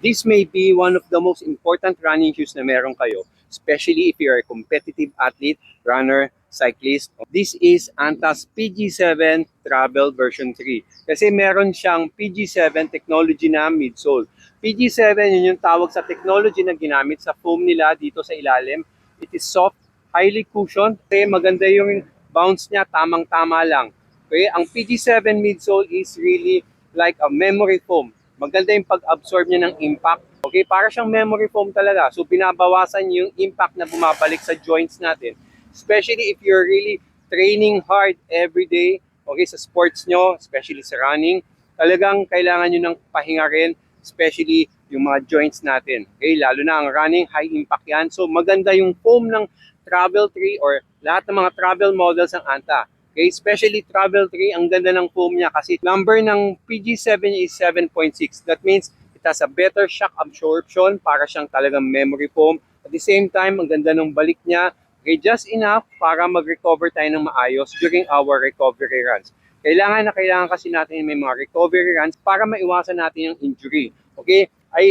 This may be one of the most important running shoes na meron kayo, especially if you're a competitive athlete, runner, cyclist. This is Anta's PG7 Travel version 3. Kasi meron siyang PG7 technology na midsole. PG7, yun yung tawag sa technology na ginamit sa foam nila dito sa ilalim. It is soft, highly cushioned. Kasi maganda yung bounce niya, tamang-tama lang. Okay, ang PG7 midsole is really like a memory foam. Maganda yung pag-absorb niya ng impact. Okay, para siyang memory foam talaga. So binabawasan yung impact na bumabalik sa joints natin. Especially if you're really training hard every day, okay, sa sports nyo, especially sa running, talagang kailangan nyo ng pahinga rin, especially yung mga joints natin. Okay, lalo na ang running, high impact yan. So maganda yung foam ng Travel 3 or lahat ng mga travel models ng Anta. Okay, especially Travel 3, ang ganda ng foam niya kasi number ng PG7 is 7.6. That means it has a better shock absorption, para siyang talagang memory foam. At the same time, ang ganda ng balik niya. Okay, just enough para mag-recover tayo ng maayos during our recovery runs. Kailangan kasi natin may mga recovery runs para maiwasan natin yung injury. Okay, I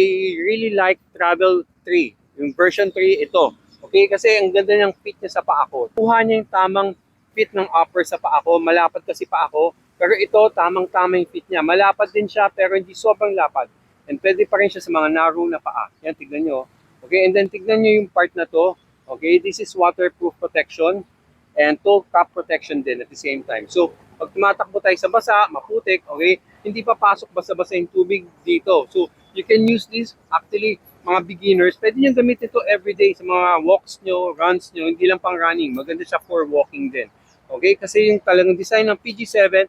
really like Travel 3. Yung version 3 ito. Okay, kasi ang ganda ng fit niya sa paa ko. Kuha niya yung tamang fit ng upper sa paa ko. Malapad kasi paa ko. Pero ito, tamang-tama yung fit niya. Malapad din siya, pero hindi sobrang lapad. And pwede pa rin siya sa mga narrow na paa. Yan, tignan nyo. Okay, and then tignan nyo yung part na to. Okay, this is waterproof protection and toe cap protection din at the same time. So, pag tumatakbo tayo sa basa, maputik, okay, hindi papasok basa-basa yung tubig dito. So, you can use this, actually, mga beginners, pwede nyo gamitin ito everyday sa mga walks nyo, runs nyo, hindi lang pang running. Maganda siya for walking din. Okay, kasi yung talagang design ng PG7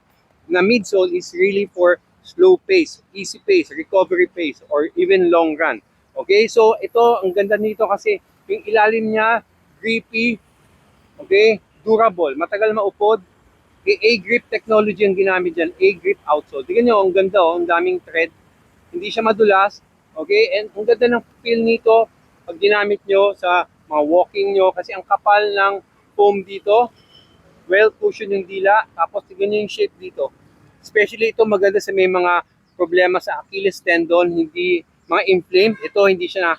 na midsole is really for slow pace, easy pace, recovery pace, or even long run. Okay, so ito, ang ganda nito kasi yung ilalim niya, grippy, okay, durable, matagal maupod. A-grip technology ang ginamit dyan, A-grip outsole. Tingnan nyo, ang ganda, ang daming thread. Hindi siya madulas, okay, and ang ganda ng feel nito pag ginamit nyo sa mga walking nyo kasi ang kapal ng foam dito, well cushion yung dila, tapos tingnan nyo yung shape dito. Especially ito maganda sa may mga problema sa Achilles tendon, hindi mga inflamed. Ito hindi siya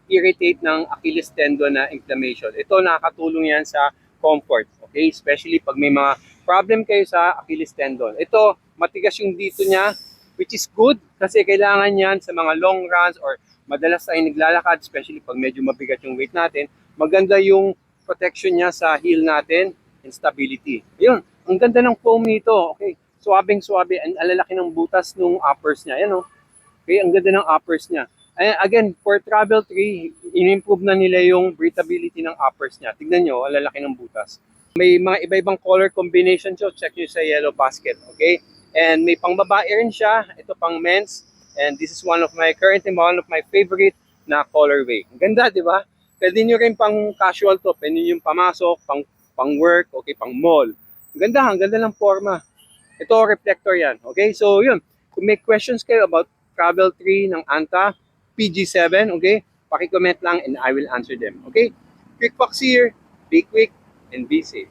irritate ng Achilles tendon na inflammation. Ito nakakatulong yan sa comfort. Okay? Especially pag may mga problem kayo sa Achilles tendon. Ito, matigas yung dito niya, which is good kasi kailangan yan sa mga long runs or madalas tayo naglalakad, especially pag medyo mabigat yung weight natin. Maganda yung protection niya sa heel natin and stability. Ayun, ang ganda ng foam nito. Okay, suwabing-suwabe. Ang alalaki ng butas ng uppers niya. Ayan, oh. Okay, ang ganda ng uppers niya. Again, for Travel 3, in-improve na nila yung breathability ng uppers niya. Tignan nyo, ang lalaki ng butas. May mga iba-ibang color combination siya. Check nyo sa yellow basket. Okay? And may pang babae rin siya. Ito pang men's. And this is currently one of my favorite na colorway. Ang ganda, di ba? Pwede nyo rin pang casual to. Pwede nyo yung pamasok, pang work, okay, pang mall. Ang ganda ng forma. Ito, reflector yan. Okay, so yun. Kung may questions kayo about Travel 3 ng Anta, PG7, okay, paki-comment lang and I will answer them. Okay? Quick Fox here. Be quick and be safe.